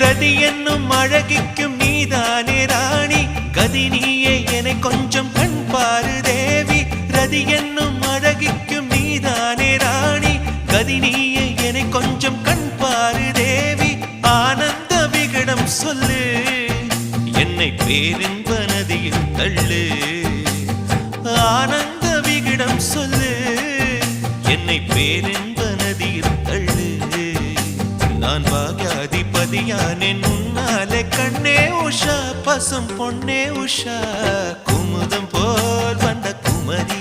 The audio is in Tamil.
ரதி என்னும் அழகிக்கும் நீதானே ராணி கதி நீயே என்னை கொஞ்சம் கண் பாரு தேவி ரதி என்னும் அழகிக்கும் நீதானே ராணி கதி நீயே என்னை கொஞ்சம் கண் பாரு தேவி ஆனந்த விகடம் சொல்லு என்னை பேரின்ப நதியில் தள்ளு ஆனந்த விகடம் சொல்லு என்னை பேரின்ப நதியில் தள்ளு நான் பாக்யாதிபதியானேன் உன்னாலே கண்ணே உஷா பசும் பொன்னே உஷா குமுதம் போல் வந்த குமரி